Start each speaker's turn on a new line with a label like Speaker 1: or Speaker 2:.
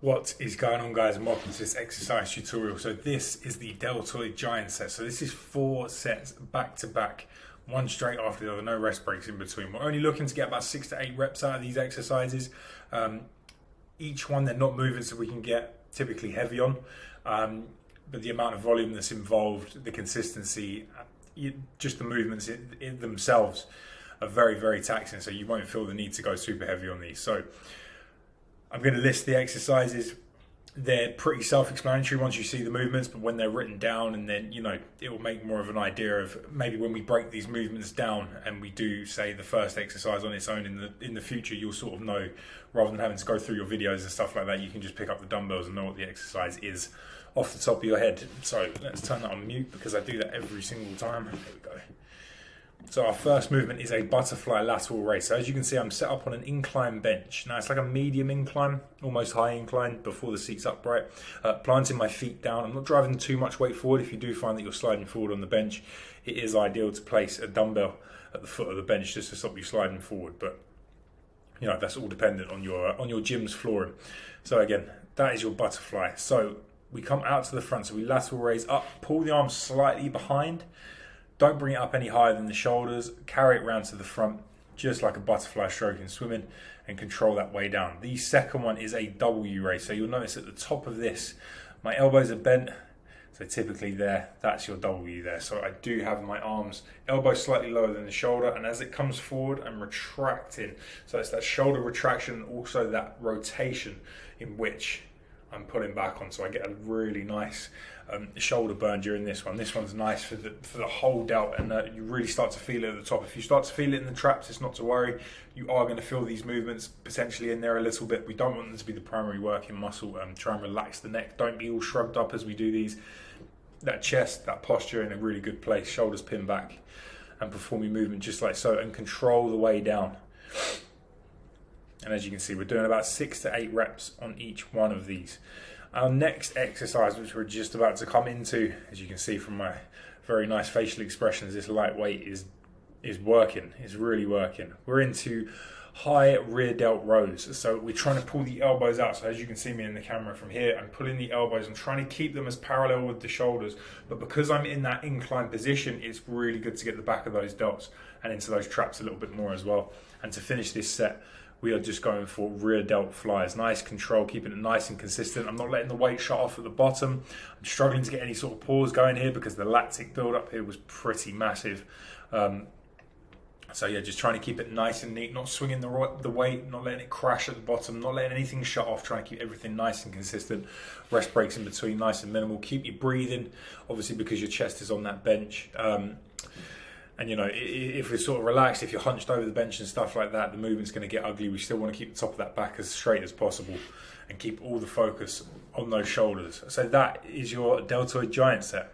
Speaker 1: What is going on, guys, and welcome to this exercise tutorial. So this is the deltoid giant set. So this is 4 sets back to back, one straight after the other, no rest breaks in between. We're only looking to get about 6 to 8 reps out of these exercises. Each one they're not moving, so we can get typically heavy on, but the amount of volume that's involved, the consistency, just the movements in themselves are very, very taxing, so you won't feel the need to go super heavy on these. So I'm going to list the exercises. They're pretty self-explanatory once you see the movements, but when they're written down, and then, it will make more of an idea of maybe when we break these movements down and we do, say, the first exercise on its own in the future, you'll sort of know, rather than having to go through your videos and stuff like that, you can just pick up the dumbbells and know what the exercise is off the top of your head. So let's turn that on mute because I do that every single time. There we go. So our first movement is a butterfly lateral raise. So as you can see, I'm set up on an incline bench. Now it's like a medium incline, almost high incline before the seat's upright. Planting my feet down. I'm not driving too much weight forward. If you do find that you're sliding forward on the bench, it is ideal to place a dumbbell at the foot of the bench just to stop you sliding forward. But that's all dependent on your gym's flooring. So again, that is your butterfly. So we come out to the front. So we lateral raise up, pull the arms slightly behind. Don't bring it up any higher than the shoulders. Carry it round to the front, just like a butterfly stroke in swimming, and control that way down. The second one is a W raise. So you'll notice at the top of this, my elbows are bent. So typically that's your W there. So I do have my arms, elbows slightly lower than the shoulder, and as it comes forward, I'm retracting. So it's that shoulder retraction, also that rotation in which I'm pulling back on, so I get a really nice shoulder burn during this one. This one's nice for the whole delt, and you really start to feel it at the top. If you start to feel it in the traps, it's not to worry. You are going to feel these movements potentially in there a little bit. We don't want them to be the primary working muscle. Try and relax the neck. Don't be all shrugged up as we do these. That chest, that posture in a really good place. Shoulders pinned back, and perform your movement just like so, and control the way down. And as you can see, we're doing about 6 to 8 reps on each one of these. Our next exercise, which we're just about to come into, as you can see from my very nice facial expressions, this lightweight is working. It's really working. We're into high rear delt rows. So we're trying to pull the elbows out. So as you can see me in the camera from here, I'm pulling the elbows. I'm trying to keep them as parallel with the shoulders. But because I'm in that inclined position, it's really good to get the back of those delts and into those traps a little bit more as well. And to finish this set, we are just going for rear delt flies. Nice control, keeping it nice and consistent. I'm not letting the weight shut off at the bottom. I'm struggling to get any sort of pause going here because the lactic build up here was pretty massive. So yeah, just trying to keep it nice and neat, not swinging the weight, not letting it crash at the bottom, not letting anything shut off, trying to keep everything nice and consistent. Rest breaks in between, nice and minimal. Keep your breathing, obviously, because your chest is on that bench. And if we're sort of relaxed, if you're hunched over the bench and stuff like that, the movement's going to get ugly. We still want to keep the top of that back as straight as possible and keep all the focus on those shoulders. So that is your deltoid giant set.